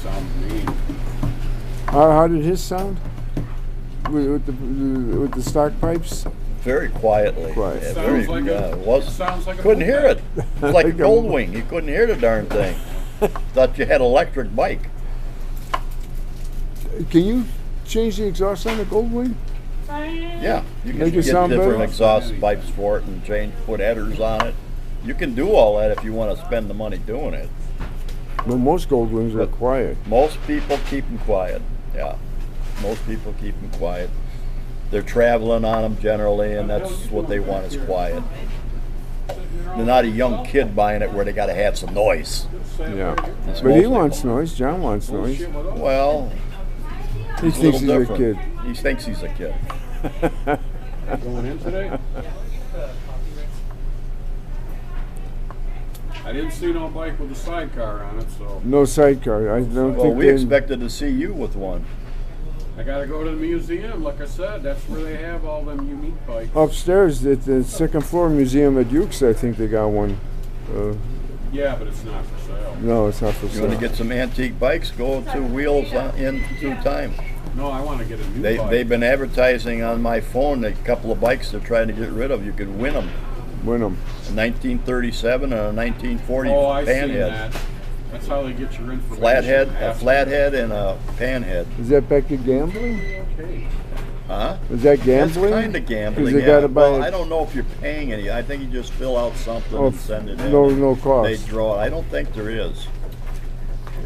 Sounds mean. How did his sound? With the stock pipes? Very quietly. Quiet. Yeah, Sounds very, like sounds like a couldn't hear it. moped. It's like a Goldwing. You couldn't hear the darn thing. Thought you had an electric bike. Can you change the exhaust on the Goldwing? Yeah, you can Make it get sound different better? exhaust pipes for it and put headers on it. You can do all that if you want to spend the money doing it. Well, most Goldwings are quiet. Most people keep them quiet. Yeah, most people keep them quiet. They're traveling on them generally, and that's what they want is quiet. They're not a young kid buying it where they got to have some noise. Yeah. It's But he mostly- wants noise. John wants noise. Well, He it's a thinks little he's a kid. different. He thinks he's a kid. Going in today? I didn't see no bike with a sidecar on it, so No sidecar. I don't Well, think we they. expected to see you with one. I gotta go to the museum. Like I said, that's where they have all them unique bikes. Upstairs at the second floor museum at Ukes, I think they got one. Yeah, but it's not for sale. No, it's not for You want sale. to get some antique bikes? Go to Wheels in through time. No, I want to get a new bike. They've been advertising on my phone a couple of bikes they're trying to get rid of. You can win them. Win them. A 1937 and a 1940 Oh, I seen panhead. that. That's how they get your information. Flathead, a After- flathead and a panhead. Is that back to gambling? Okay. Huh? Is that gambling? That's kind of gambling. Because you Yeah. gotta buy. Well, I don't know if you're paying any. I think you just fill out something Oh, and send it in. no They cost. draw it. I don't think there is.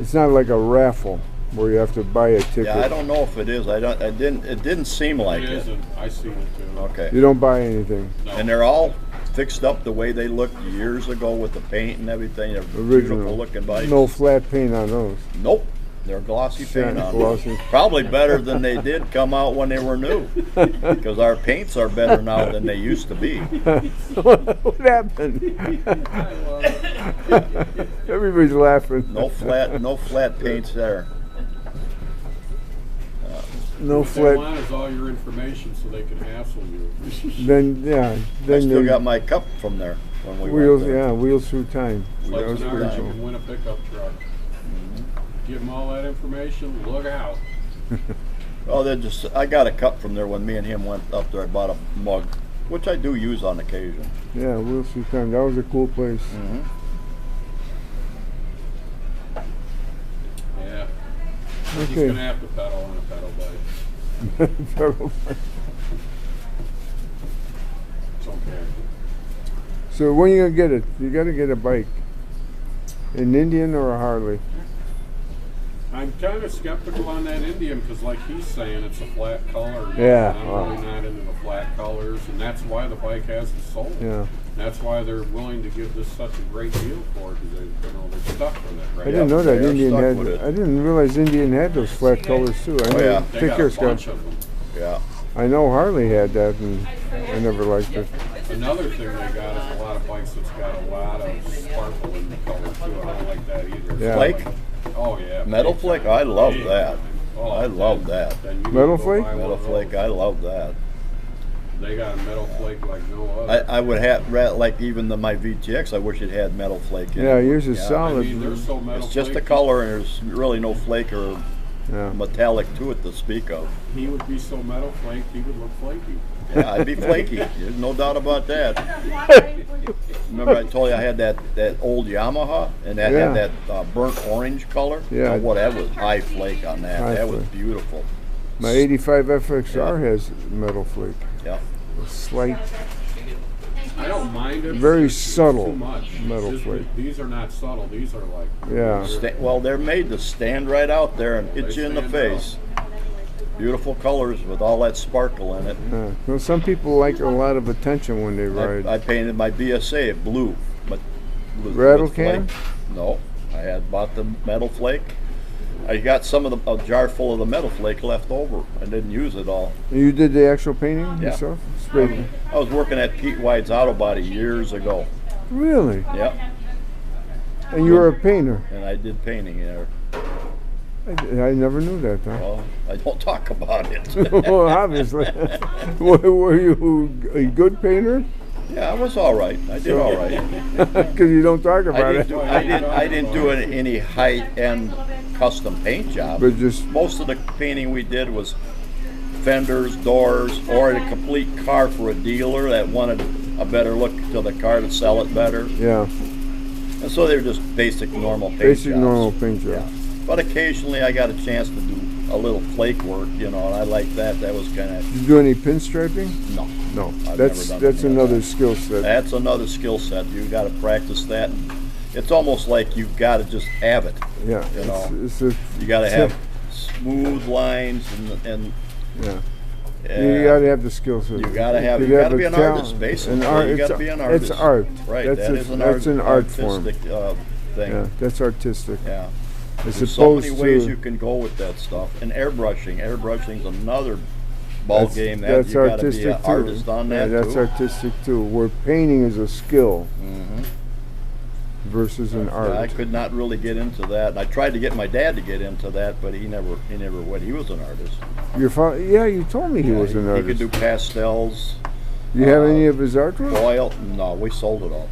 It's not like a raffle where you have to buy a ticket. Yeah, I don't know if it is. I don't. It didn't seem like It it. isn't. I seen it too. Okay. You don't buy anything. No. And they're all fixed up the way they looked years ago with the paint and everything. They're Original. beautiful looking bikes. No flat paint on those. Nope. They're glossy paint on them. Glossy. Probably better than they did come out when they were new. Because our paints are better now than they used to be. What happened? Everybody's laughing. No flat paints there. No What they flat. want is all your information so they can hassle you. Then yeah. I Then still they got my cup from there when we wheels. went there. Yeah, wheels through time. Like That was now pretty you cool. can win a pickup truck. Give them all that information. Look out. Oh, I got a cup from there when me and him went up there. I bought a mug, which I do use on occasion. Yeah, wheels through time. That was a cool place. Yeah. He's Okay. gonna have to pedal on a pedal bike. It's okay. So when you gonna get it? You gotta get a bike. An Indian or a Harley? I'm kind of skeptical on that Indian because, like he's saying, it's a flat color. Yeah, I'm wow. really not into the flat colors, and that's why the bike hasn't sold. Yeah. That's why they're willing to give this such a great deal for it because they're stuck with it, right? I didn't know that they're Indian stuck had. with it. I didn't realize Indian had those flat colors too. I know. yeah. They Take got care, a bunch Scott. of them. Yeah. I know Harley had that, and I never liked it. Another thing they got is a lot of bikes that's got a lot of sparkle in the color too. I don't like that either. Yeah. Flake? Oh yeah. Metal big flake? time. I love Big that. time. Oh, I love that. then you need to Metal go flake? buy one Metal of flake, those. I love that. They got a metal flake like no other. I would have, like even my VTX, I wish it had metal flake in Yeah, it. yours is I solid. mean, they're so metal It's just a flake. color and there's really no flake or Yeah. metallic to it to speak of. He would be so metal flaked, he would look flaky. Yeah, I'd be flaky. There's no doubt about that. Remember I told you I had that old Yamaha and that Yeah. had that burnt orange color? Yeah. Oh, what, that was high flake on that. High That was flake. beautiful. My 85 FXR has metal flake. Yeah. A slight. I don't mind it. Very It's subtle Too much. metal Just flake. These are not subtle. These are like. Yeah. Well, they're made to stand right out there and hit They you in the stand face. Beautiful colors with all that sparkle in it. Well, some people like a lot of attention when they ride. I painted my BSA blue, but with Rattle flake. can? No, I had bought the metal flake. I got some of a jar full of the metal flake left over. I didn't use it all. You did the actual painting Yeah. yourself? Sprayed. I was working at Pete White's Auto Body years ago. Really? Yep, And you were a painter? and I did painting there. I never knew that, huh? Well, I don't talk about it. Well, obviously. Were you a good painter? Yeah, I was all right. I did all right. Because you don't talk about it. I didn't do any high-end custom paint job. But just Most of the painting we did was fenders, doors, or a complete car for a dealer that wanted a better look to the car to sell it better. yeah, And so they were just basic normal paint basic jobs. normal paint job. Yeah. But occasionally I got a chance to do a little flake work, and I liked that. That was kind of Did you do any pinstriping? no. No, I've that's never done any of another that. skill set. That's another skill set. You got to practice that. It's almost like you've got to just have it. Yeah, You know. it's a, You got to have smooth lines and yeah. You got to have the skill set. You gotta have. You could gotta a be an talent. artist, basically. An art, You gotta it's- be an artist. It's art. Right. That's That is an that's an art form. artistic thing. Yeah, that's artistic. Yeah. As There's so opposed many ways to you can go with that stuff. And airbrushing. Airbrushing's another ball that's, game. That that's you gotta artistic be an too. artist on Yeah, that that's too. artistic too. Where painting is a skill Mm-hmm. versus an art. I could not really get into that. And I tried to get my dad to get into that, but he never would. He was an artist. Your father? Yeah, you told me he Yeah, was an He artist. could do pastels, you have any of his artwork? oil. No, we sold it all.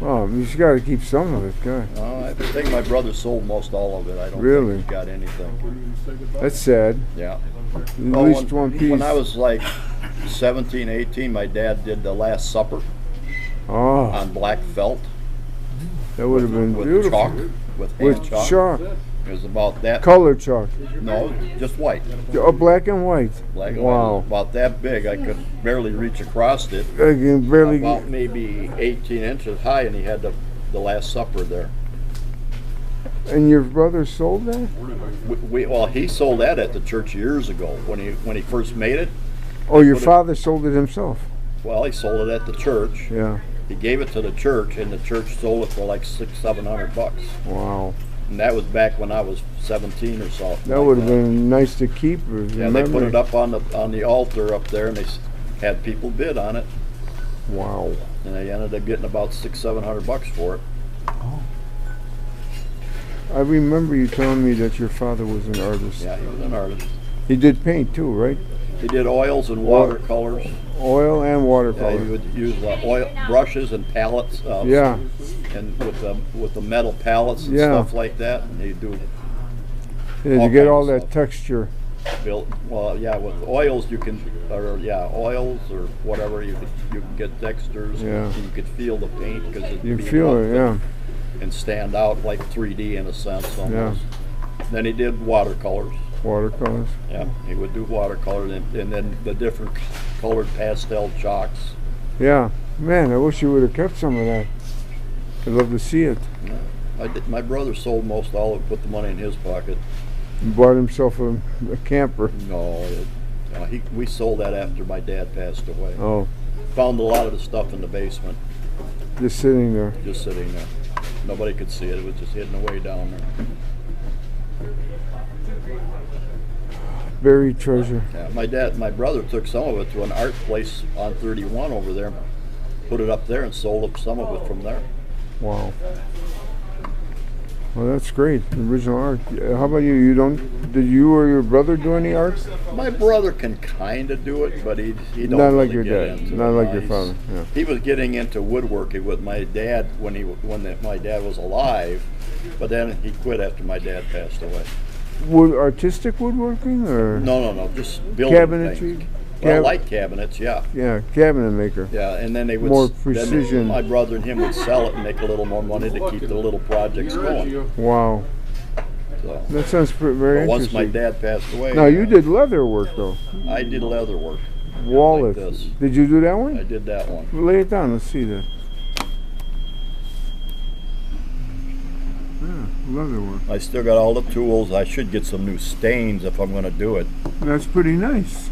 Oh, you just got to keep some of it, God. I think my brother sold most all of it. I don't Really? think he got anything. That's sad. Yeah. At Well, least one piece. When I was like 17, 18, my dad did the Last Supper oh, on black felt that would have been with beautiful. chalk, with hand With chalk. chalk, It was about that. color chalk. No, just white. Oh, black and white. Black and Wow. white. About that big. I could barely reach across it. I can barely. About maybe 18 inches high, and he had the Last Supper there. And your brother sold that? Well, he sold that at the church years ago when he first made it. Oh, your Put it- father sold it himself. Well, he sold it at the church. Yeah. He gave it to the church, and the church sold it for like $600-700. Wow. And that was back when I was 17 or so. That would have been nice to keep. As a Yeah, they put memory. it up on the altar up there, and they had people bid on it, Wow. and they ended up getting about $600-700 for it. I remember you telling me that your father was an artist. Yeah, he was an artist. He did paint too, right? He did oils and watercolors. Oil and Yeah, watercolor. he would use oil brushes and palettes. Yeah. And with the metal palettes and Yeah. stuff like that, and he'd do Yeah, all to get kinds all of that stuff. texture. built. Well, yeah, with oils you can, oils or whatever you can get textures. Yeah. And you could feel the paint because You feel it, yeah. and stand out like 3D in a sense almost. Then he did watercolors. Watercolors. Yeah, he would do watercolors and then the different colored pastel chalks. Yeah. Man, I wish you would have kept some of that. I'd love to see it. My brother sold most all of it, put the money in his pocket. He bought himself a camper. No, we sold that after my dad passed away. Oh, Found a lot of the stuff in the basement, just sitting there. just sitting there. Nobody could see it. It was just hidden away down there. Buried treasure. Yeah, my brother took some of it to an art place on 31 over there, put it up there, and sold up some of it from there. Wow. Well, that's great. Original art. How about you? Did you or your brother do any art? My brother can kind of do it, but he don't Not like really your get dad. into Not it. like No, your he's- father. Yeah. He was getting into woodworking with my dad when my dad was alive, but then he quit after my dad passed away. Artistic woodworking or? No, just building Cabinetry? things. Well, like cabinets, yeah. Yeah, cabinet maker. Yeah, and then they would More then precision. my brother and him would sell it and make a little more money to keep the little projects going. Wow. So, That sounds very but once my interesting. dad passed away, Now you did leather work though. I did leather work. Wallet. Like this. Did you do that I one? did that one. Lay it down. Let's see that. Yeah, leather work. I still got all the tools. I should get some new stains if I'm going to do it. That's pretty nice.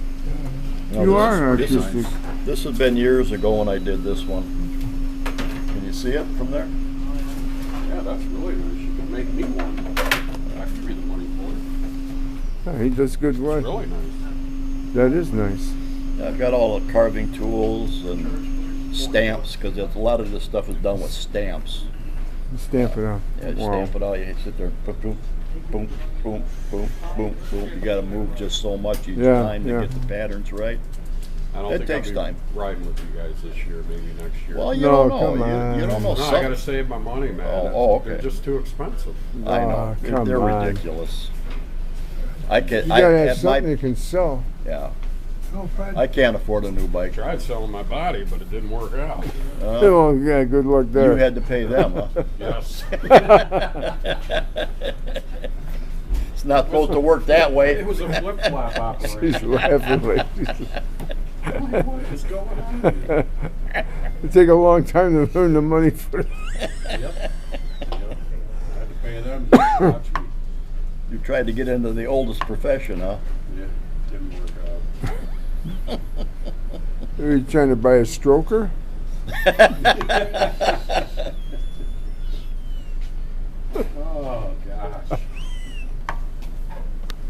No, You this are is- this artistic. This has been years ago when I did this one. Can you see it from there? Yeah, that's really nice. You could make me one. I could be the money for it. Yeah, he does good work. Really nice. That is nice. I've got all the carving tools and stamps because a lot of this stuff is done with stamps. Stamp it out. Yeah, you Wow. stamp it out. You sit there, boom, boom, boom, boom, boom, boom, boom. You got to move just so much each Yeah, time to yeah. get the patterns right. I don't It think takes I'll be time. riding with you guys this year, maybe next year. Well, you No, don't know. come You don't know. on. no, I gotta save my money, man. Okay. They're just too expensive. I know. Oh, come They're on. ridiculous. I can. You gotta have at something my, you can sell. yeah. Oh, Fred. I can't afford a new bike. Tried selling my body, but it didn't work out. Oh, yeah, good luck there. You had to pay them, huh? Yes. It's not supposed to work that way. It was a flip-flop She's operation. laughing like What is going on here? it take a long time to earn the money for it. Yep. I had to pay them to watch me. You tried to get into the oldest profession, huh? Yeah, didn't work out. Are you trying to buy a stroker?